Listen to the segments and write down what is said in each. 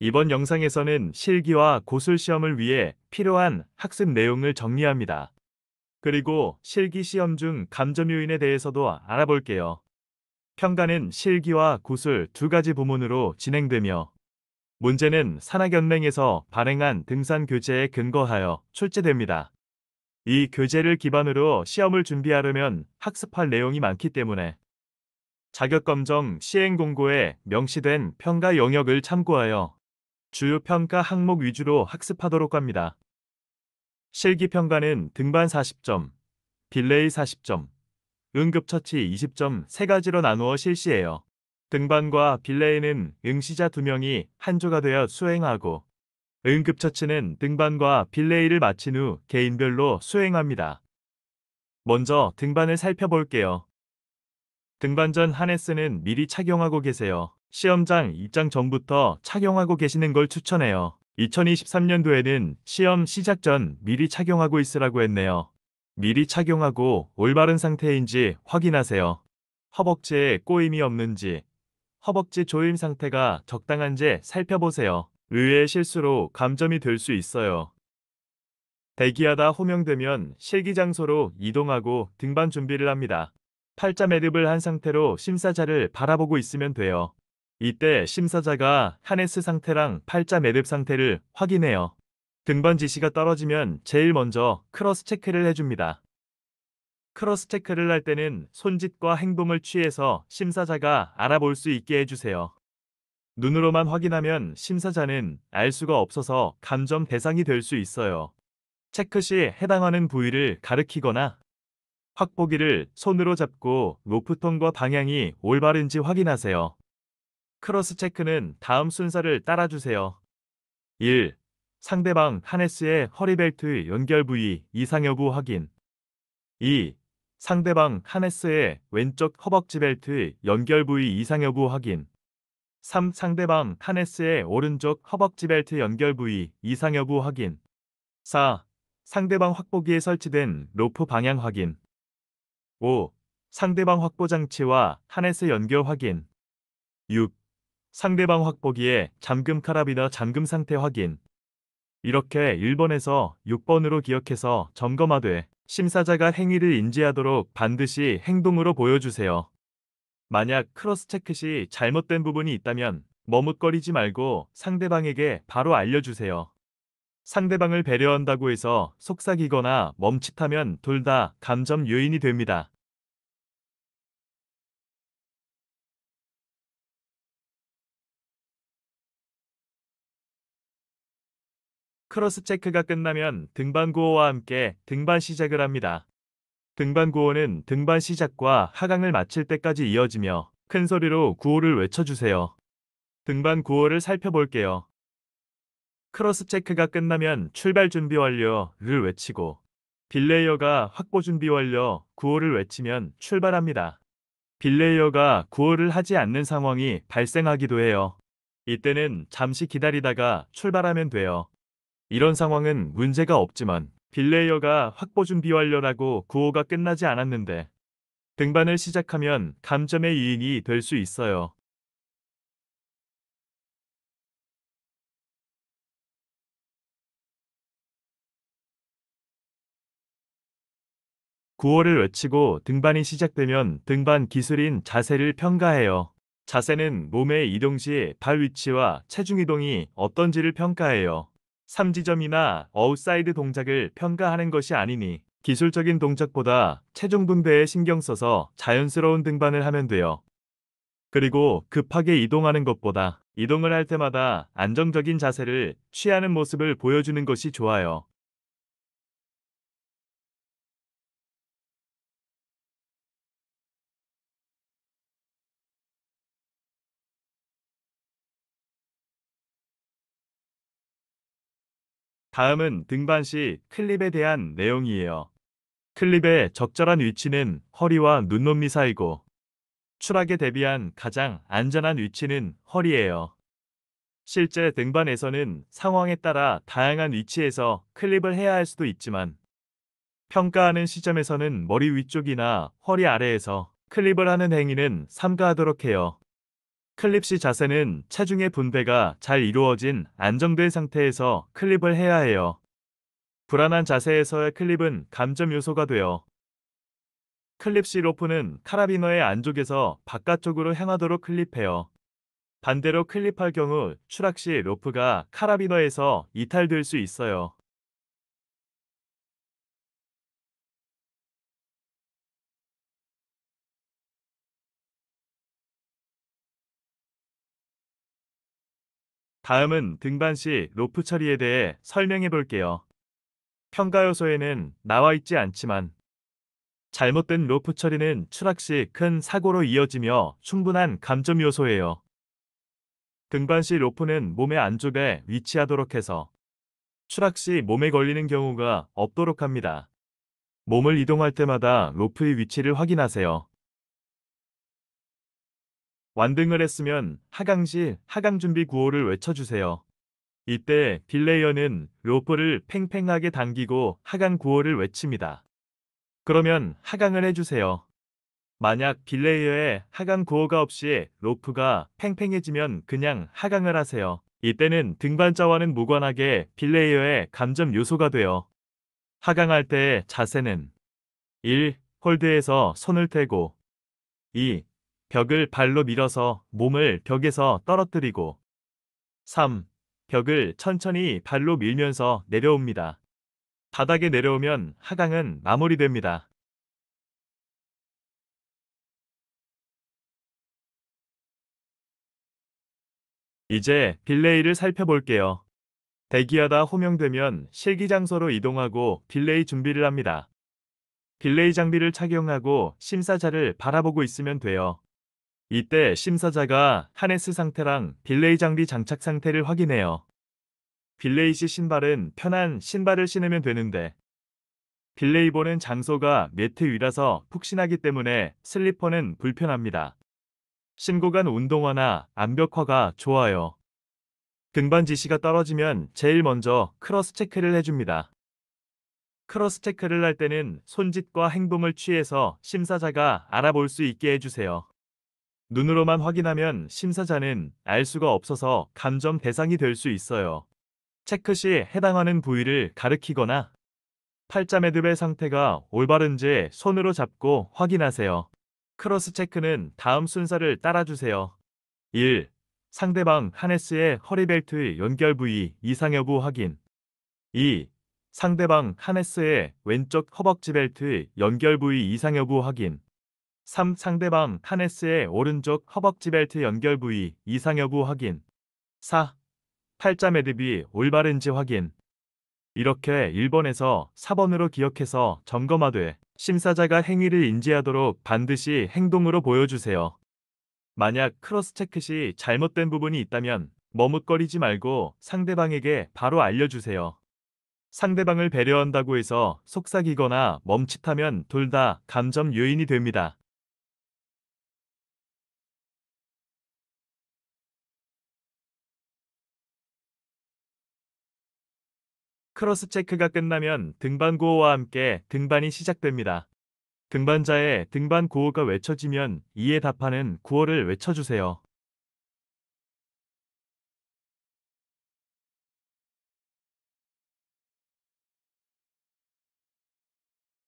이번 영상에서는 실기와 고술 시험을 위해 필요한 학습 내용을 정리합니다. 그리고 실기 시험 중 감점 요인에 대해서도 알아볼게요. 평가는 실기와 고술 두 가지 부문으로 진행되며 문제는 산학연맹에서 발행한 등산 교재에 근거하여 출제됩니다. 이 교재를 기반으로 시험을 준비하려면 학습할 내용이 많기 때문에 자격검정 시행 공고에 명시된 평가 영역을 참고하여 주요 평가 항목 위주로 학습하도록 합니다. 실기 평가는 등반 40점, 딜레이 40점, 응급처치 20점 세 가지로 나누어 실시해요. 등반과 딜레이는 응시자 2명이 한 조가 되어 수행하고 응급처치는 등반과 딜레이를 마친 후 개인별로 수행합니다. 먼저 등반을 살펴볼게요. 등반 전 하네스는 미리 착용하고 계세요. 시험장 입장 전부터 착용하고 계시는 걸 추천해요. 2023년도에는 시험 시작 전 미리 착용하고 있으라고 했네요. 미리 착용하고 올바른 상태인지 확인하세요. 허벅지에 꼬임이 없는지, 허벅지 조임 상태가 적당한지 살펴보세요. 의외의 실수로 감점이 될 수 있어요. 대기하다 호명되면 실기 장소로 이동하고 등반 준비를 합니다. 팔자 매듭을 한 상태로 심사자를 바라보고 있으면 돼요. 이때 심사자가 하네스 상태랑 팔자 매듭 상태를 확인해요. 등반 지시가 떨어지면 제일 먼저 크로스 체크를 해줍니다. 크로스 체크를 할 때는 손짓과 행동을 취해서 심사자가 알아볼 수 있게 해주세요. 눈으로만 확인하면 심사자는 알 수가 없어서 감점 대상이 될 수 있어요. 체크 시 해당하는 부위를 가리키거나 확보기를 손으로 잡고 로프통과 방향이 올바른지 확인하세요. 크로스 체크는 다음 순서를 따라주세요. 1. 상대방 하네스의 허리벨트 연결 부위 이상 여부 확인. 2. 상대방 하네스의 왼쪽 허벅지 벨트 연결 부위 이상 여부 확인. 3. 상대방 하네스의 오른쪽 허벅지 벨트 연결 부위 이상 여부 확인. 4. 상대방 확보기에 설치된 로프 방향 확인. 5. 상대방 확보 장치와 하네스 연결 확인. 6. 상대방 확보기에 잠금 카라비너 잠금 상태 확인. 이렇게 1번에서 6번으로 기억해서 점검하되 심사자가 행위를 인지하도록 반드시 행동으로 보여주세요. 만약 크로스 체크 시 잘못된 부분이 있다면 머뭇거리지 말고 상대방에게 바로 알려주세요. 상대방을 배려한다고 해서 속삭이거나 멈칫하면 둘 다 감점 요인이 됩니다. 크로스 체크가 끝나면 등반 구호와 함께 등반 시작을 합니다. 등반 구호는 등반 시작과 하강을 마칠 때까지 이어지며 큰 소리로 구호를 외쳐주세요. 등반 구호를 살펴볼게요. 크로스 체크가 끝나면 출발 준비 완료를 외치고 빌레이어가 확보 준비 완료 구호를 외치면 출발합니다. 빌레이어가 구호를 하지 않는 상황이 발생하기도 해요. 이때는 잠시 기다리다가 출발하면 돼요. 이런 상황은 문제가 없지만 빌레이어가 확보 준비 완료라고 구호가 끝나지 않았는데 등반을 시작하면 감점의 이인이 될 수 있어요. 구호를 외치고 등반이 시작되면 등반 기술인 자세를 평가해요. 자세는 몸의 이동 시 발 위치와 체중 이동이 어떤지를 평가해요. 삼지점이나 어웃사이드 동작을 평가하는 것이 아니니 기술적인 동작보다 체중 분배에 신경 써서 자연스러운 등반을 하면 돼요. 그리고 급하게 이동하는 것보다 이동을 할 때마다 안정적인 자세를 취하는 모습을 보여주는 것이 좋아요. 다음은 등반 시 클립에 대한 내용이에요. 클립의 적절한 위치는 허리와 눈높이 사이고 추락에 대비한 가장 안전한 위치는 허리예요. 실제 등반에서는 상황에 따라 다양한 위치에서 클립을 해야 할 수도 있지만 평가하는 시점에서는 머리 위쪽이나 허리 아래에서 클립을 하는 행위는 삼가하도록 해요. 클립 시 자세는 체중의 분배가 잘 이루어진 안정된 상태에서 클립을 해야 해요. 불안한 자세에서의 클립은 감점 요소가 돼요. 클립 시 로프는 카라비너의 안쪽에서 바깥쪽으로 향하도록 클립해요. 반대로 클립할 경우 추락 시 로프가 카라비너에서 이탈될 수 있어요. 다음은 등반 시 로프 처리에 대해 설명해 볼게요. 평가 요소에는 나와 있지 않지만 잘못된 로프 처리는 추락 시 큰 사고로 이어지며 충분한 감점 요소예요. 등반 시 로프는 몸의 안쪽에 위치하도록 해서 추락 시 몸에 걸리는 경우가 없도록 합니다. 몸을 이동할 때마다 로프의 위치를 확인하세요. 완등을 했으면 하강 시 하강 준비 구호를 외쳐주세요. 이때 딜레이어는 로프를 팽팽하게 당기고 하강 구호를 외칩니다. 그러면 하강을 해주세요. 만약 딜레이어에 하강 구호가 없이 로프가 팽팽해지면 그냥 하강을 하세요. 이때는 등반자와는 무관하게 딜레이어의 감점 요소가 돼요. 하강할 때의 자세는 1. 홀드에서 손을 떼고 2. 벽을 발로 밀어서 몸을 벽에서 떨어뜨리고 3. 벽을 천천히 발로 밀면서 내려옵니다. 바닥에 내려오면 하강은 마무리됩니다. 이제 딜레이를 살펴볼게요. 대기하다 호명되면 실기 장소로 이동하고 딜레이 준비를 합니다. 딜레이 장비를 착용하고 심사자를 바라보고 있으면 돼요. 이때 심사자가 하네스 상태랑 딜레이 장비 장착 상태를 확인해요. 딜레이 시 신발은 편한 신발을 신으면 되는데 딜레이 보는 장소가 매트 위라서 푹신하기 때문에 슬리퍼는 불편합니다. 신고 간 운동화나 암벽화가 좋아요. 등반 지시가 떨어지면 제일 먼저 크로스 체크를 해줍니다. 크로스 체크를 할 때는 손짓과 행동을 취해서 심사자가 알아볼 수 있게 해주세요. 눈으로만 확인하면 심사자는 알 수가 없어서 감점 대상이 될 수 있어요. 체크 시 해당하는 부위를 가리키거나 팔자 매듭의 상태가 올바른지 손으로 잡고 확인하세요. 크로스 체크는 다음 순서를 따라주세요. 1. 상대방 하네스의 허리벨트의 연결 부위 이상 여부 확인. 2. 상대방 하네스의 왼쪽 허벅지 벨트의 연결 부위 이상 여부 확인. 3. 상대방 하네스의 오른쪽 허벅지 벨트 연결 부위 이상 여부 확인. 4. 팔자 매듭이 올바른지 확인. 이렇게 1번에서 4번으로 기억해서 점검하되 심사자가 행위를 인지하도록 반드시 행동으로 보여주세요. 만약 크로스 체크 시 잘못된 부분이 있다면 머뭇거리지 말고 상대방에게 바로 알려주세요. 상대방을 배려한다고 해서 속삭이거나 멈칫하면 둘 다 감점 요인이 됩니다. 크로스 체크가 끝나면 등반 구호와 함께 등반이 시작됩니다. 등반자의 등반 구호가 외쳐지면 이에 답하는 구호를 외쳐주세요.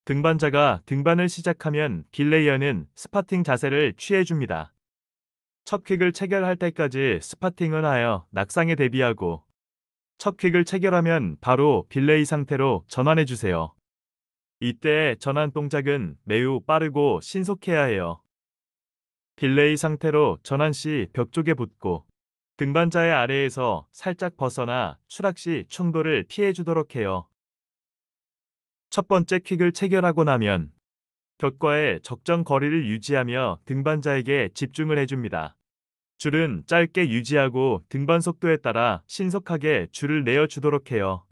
등반자가 등반을 시작하면 딜레이어는 스파팅 자세를 취해줍니다. 첫 킥을 체결할 때까지 스파팅을 하여 낙상에 대비하고 첫 킥을 체결하면 바로 딜레이 상태로 전환해주세요. 이때 전환 동작은 매우 빠르고 신속해야 해요. 딜레이 상태로 전환 시 벽 쪽에 붙고 등반자의 아래에서 살짝 벗어나 추락 시 충돌을 피해주도록 해요. 첫 번째 킥을 체결하고 나면 벽과의 적정 거리를 유지하며 등반자에게 집중을 해줍니다. 줄은 짧게 유지하고 등반 속도에 따라 신속하게 줄을 내어주도록 해요.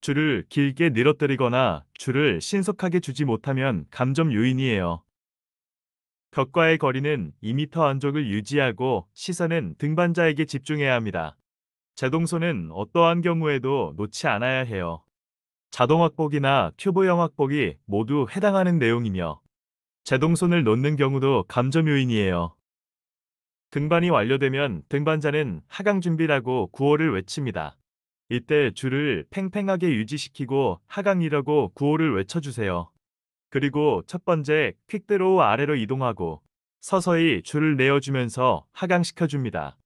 줄을 길게 늘어뜨리거나 줄을 신속하게 주지 못하면 감점 요인이에요. 벽과의 거리는 2m 안쪽을 유지하고 시선은 등반자에게 집중해야 합니다. 제동손은 어떠한 경우에도 놓지 않아야 해요. 자동 확복이나 튜브형 확복이 모두 해당하는 내용이며 제동손을 놓는 경우도 감점 요인이에요. 등반이 완료되면 등반자는 하강 준비라고 구호를 외칩니다. 이때 줄을 팽팽하게 유지시키고 하강이라고 구호를 외쳐주세요. 그리고 첫 번째 퀵드로우 아래로 이동하고 서서히 줄을 내어주면서 하강시켜줍니다.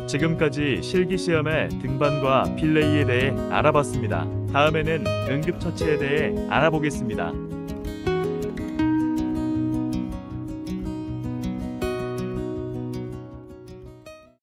지금까지 실기시험의 등반과 필레이에 대해 알아봤습니다. 다음에는 응급처치에 대해 알아보겠습니다.